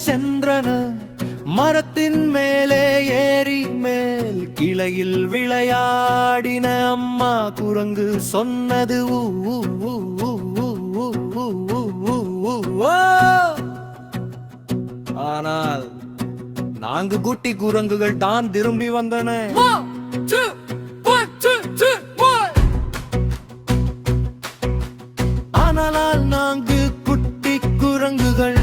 சென்றன. மரத்தின் மேலே ஏறி மேல் கிளையில் விளையாடின. அம்மா குரங்கு சொன்னது ஊ ஊ ஊ ஊ ஊ ஊ ஊ ஊ ஊ. ஆனால் 4 குட்டி குரங்குகள் தான் திரும்பி வந்தன. ஆனால் 4 குட்டி குரங்குகள்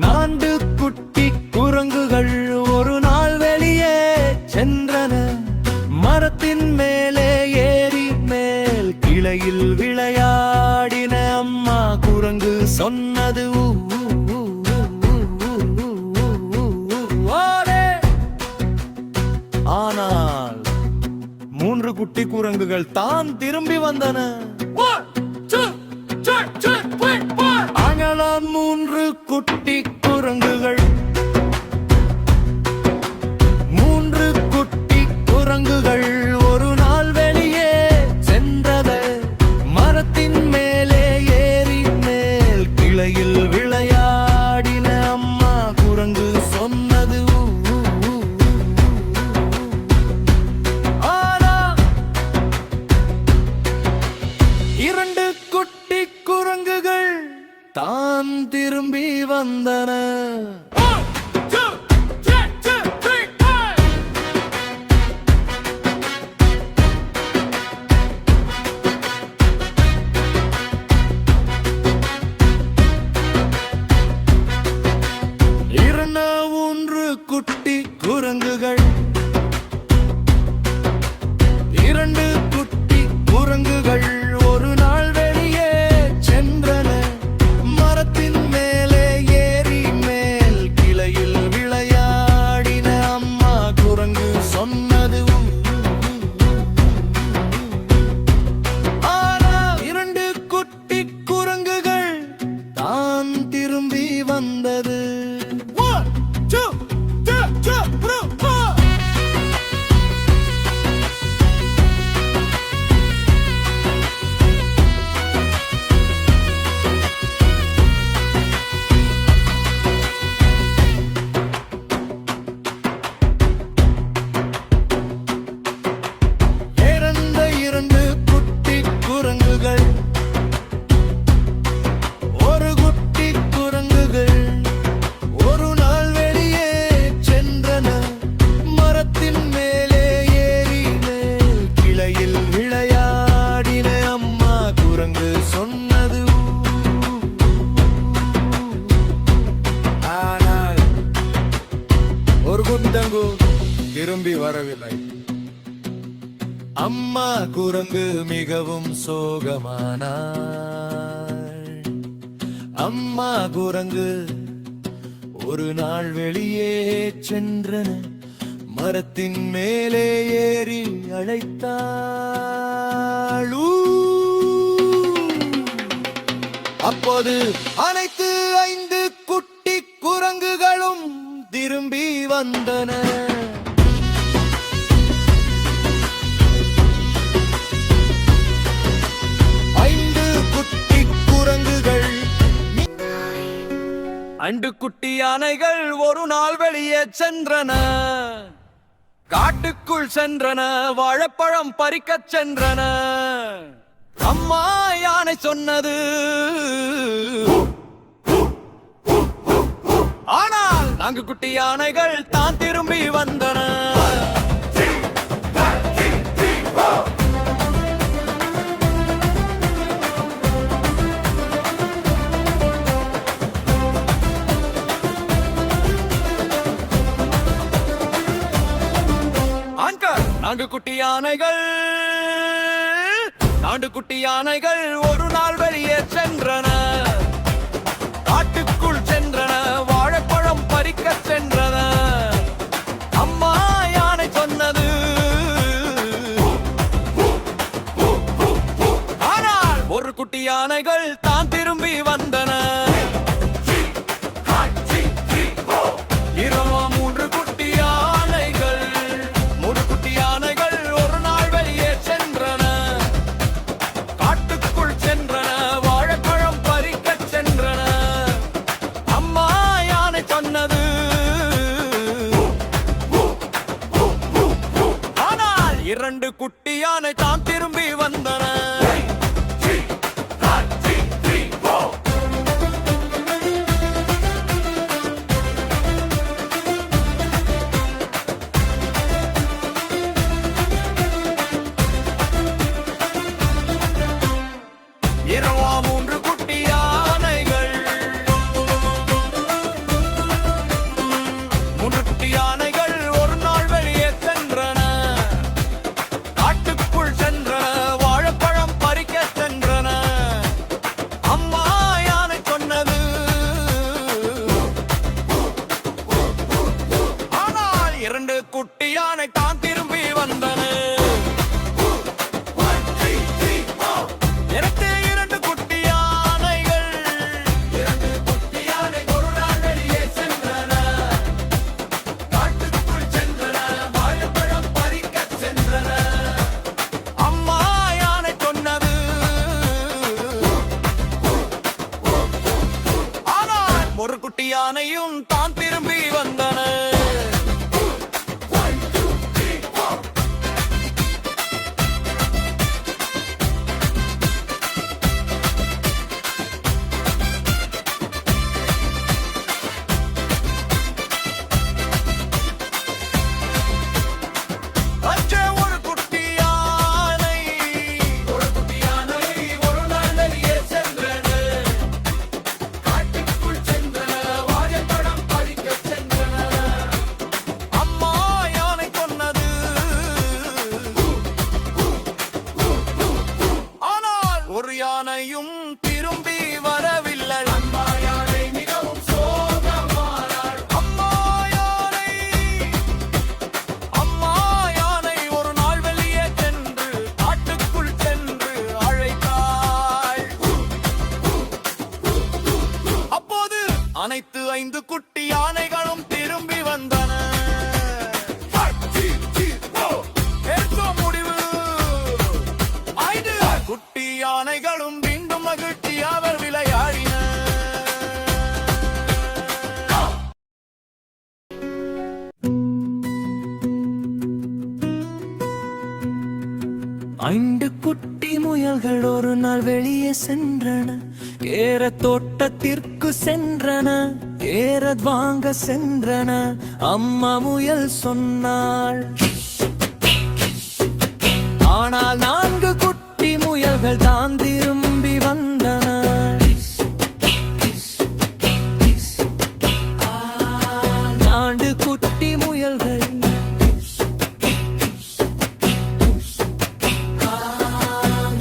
4 குட்டி குரங்குகள் ஒரு நாள் வெளியே சென்றன. மரத்தின் மேலே ஏறி மேல் கிளையில் விளையாடின. அம்மா குரங்கு சொன்னது ஊ ஊ ஊ ஊ ஊ ஊ ஊ. ஆனால் 3 குட்டி குரங்குகள் தான் திரும்பி வந்தன. ஆங்களாம் 3 குட்டி குரங்குகள் 3 குட்டி குரங்குகள் ஒரு நாள் வெளியே சென்றது. மரத்தின் மேலே ஏறி மேல் கிளையில் விளையாடின. அம்மா குரங்கு சொன்னது ஊ ஊ ஊ. ஆனா 2 குட்டி குரங்குகள் தான் திரும்பி வந்தன. மூன்று குட்டி குரங்குகள் 2 குட்டி குரங்குகள் ஒரு நாள் வெளியே சென்றன. மரத்தின் மேலே ஏறி மேல் கிளையில் விளையாடின. அம்மா குரங்கு சொன்னது ஊ ஊ ஊ. ஆனால் 2 குட்டி குரங்குகள் தான் திரும்பி வந்தது. திரும்பி வரவில்லை. அம்மா குரங்கு மிகவும் சோகமானாள். அம்மா குரங்கு ஒரு நாள் வெளியே சென்றன. மரத்தின் மேலே ஏறி அழைத்தாள். அப்போது அனைத்து 5 குட்டி குரங்குகளும் திரும்பி வந்தன. 5 குட்டி குரங்குகள் 2 குட்டி யானைகள் ஒரு நாள் வெளியே சென்றன. காட்டுக்குள் சென்றன. வாழைப்பழம் பறிக்கச் சென்றன. அம்மா யானை சொன்னது. ஆனால் 4 குட்டி யானைகள் தான் திரும்பி வந்தன. நான்கு குட்டி யானைகள் ஒரு நாள் வெளியே சென்றன. காட்டுக்குள் சென்றன. வாழைப்பழம் பறிக்கச் சென்றன. அம்மா யானை சொன்னது. ஆனால் 1 குட்டி யானைகள் தான் திரும்பி வந்தன. 3 குட்டி யானைகள் 3 குட்டி யானைகள் ஒரு நாள் வெளியே சென்றன. காட்டுக்குள் சென்றன. வாழைப்பழம் ஒரு குட்டி யானையும் தான் திரும்பி வந்தன. ஒரு யானையும் திரும்பி வரவில்லை. அம்மா யானை மிகவும் சோகமானாள். அம்மா யானை ஒரு நாள் வெளியே சென்று காட்டுக்குள் சென்று அழைத்தாள். அப்போது அனைத்து 5 குட்டி யானைகளும் திரும்பி வந்தன. குட்டி யானைகளும் மீண்டும் மகிழ்ச்சி அவர் விளையாடின. ஐந்து குட்டி முயல்கள் ஒரு நாள் வெளியே சென்றன. கேரட் தோட்டத்திற்கு சென்றன. கேரட் வாங்க சென்றன. அம்மா முயல் சொன்னாள். ஆனால் 4 குட்டி முயல்கள் தான் திரும்பி வந்தன. 4 குட்டி முயல்கள்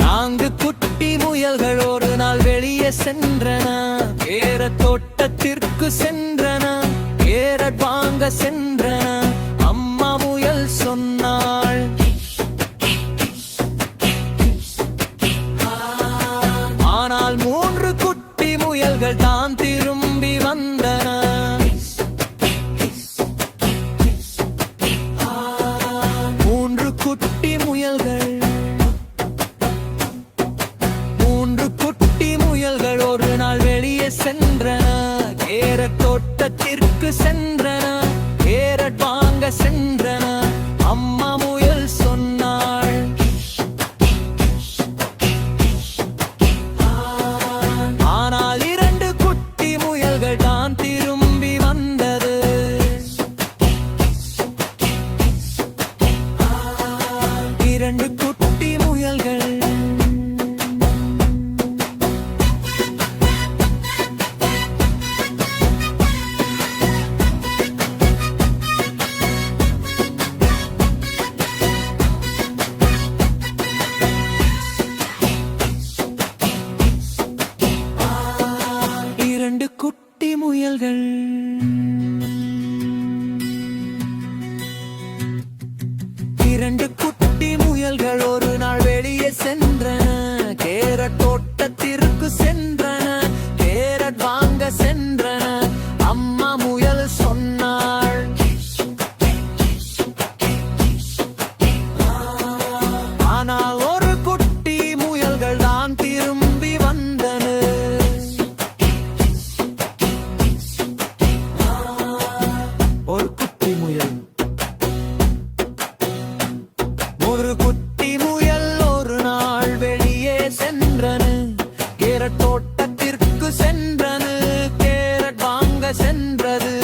4 குட்டி முயல்கள் ஒரு நாள் வெளியே சென்றன. கேரட் தோட்டத்திற்கு சென்றன. கேரட் வாங்க சென்றன. அம்மா முயல் சொன்னாள். ஆனால் 3 குட்டி முயல்கள் தான் திரும்பி வந்தன. 3 குட்டி முயல்கள் 3 குட்டி முயல்கள் ஒரு நாள் வெளியே சென்றன. கேரட் தோட்டத்திற்கு சென்றன. கேரட் வாங்க சென்றன. அம்மா முயல் சொன்னாள். ஆனால் 2 குட்டி முயல்கள் தான் திரும்பி வந்தது. 2 குட்டி முயல்கள் 2 குட்டி முயல்கள் 2 குட்டி முயல்கள் ஒரு நாள் வெளியே சென்றன. கேரட் தோட்டத்திற்கு சென்றன. கேரட் வாங்க சென்றன. அம்மா முயல் சொன்னாள். ஆனால் 1 குட்டி முயல்கள் தான் திரும்பி வந்தன. ஒரு குட்டி முயல் 1 குட்டி முயல் ஒரு நாள் வெளியே சென்றன. கேரட் தோட்டத்திற்கு சென்றன. கேரட் வாங்க சென்றது.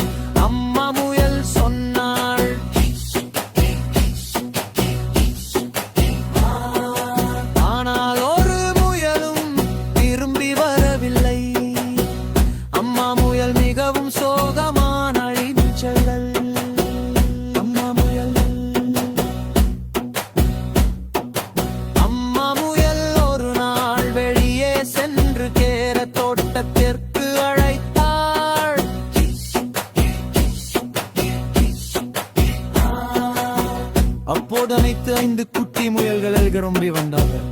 அம்மா முயல் சொன்னாள். ஆனால் 1 முயலும் திரும்பி வரவில்லை. அம்மா முயல் மிகவும் சோகமான அழிச்சல். அம்மா முயல் ஒரு நாள் வெளியே சென்று கேரட் தோட்டத்திற்கு அழைத்தாள். அப்போது அனைத்து 5 குட்டி முயல்கள் திரும்பி வந்தார்கள்.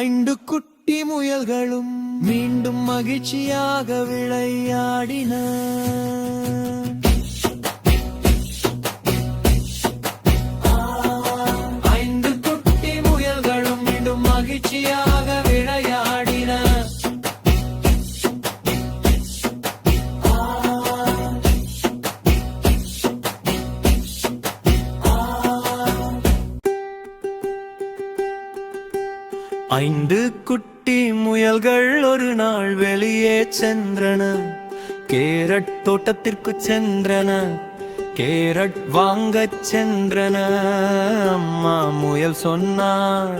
ஐந்து குட்டி முயல்களும் மீண்டும் மகிழ்ச்சியாக விளையாடின. ஐந்து குட்டி முயல்களும் மீண்டும் மகிழ்ச்சி மகிழ்ச்சியாக விளையாடின. ஐந்து குட்டி முயல்கள் ஒரு நாள் வெளியே சென்றன. கேரட் தோட்டத்திற்கு சென்றன. கேரட் வாங்கச் சென்றன. அம்மா முயல் சொன்னார்,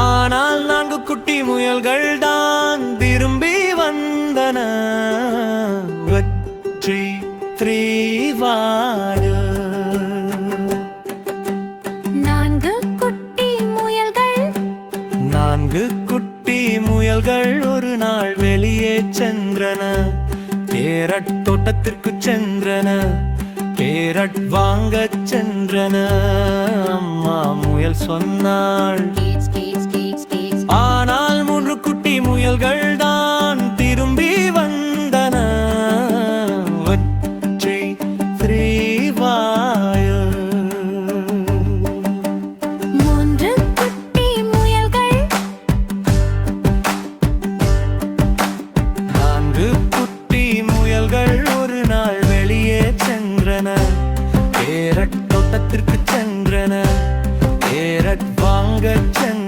ஆனால் 4 குட்டி முயல்கள் தான் திரும்பி வந்தன. வெற்றி 3 வாடு. 4 குட்டி முயல்கள் ஒரு நாள் வெளியே சென்றன. கேரட் தோட்டத்திற்கு சென்றன. கேரட் வாங்கச் சென்றன. அம்மா முயல் சொன்னாள், ஆனால் 3 குட்டி முயல்கள் தான் திரும்பி வந்தன. வெற்றி 3 வாடு. 4 குட்டி முயல்கள் ஒரு நாள் வெளியே சென்றன. கேரட் தோட்டத்திற்கு சென்றன. கேரட் வாங்கச் சென்றன.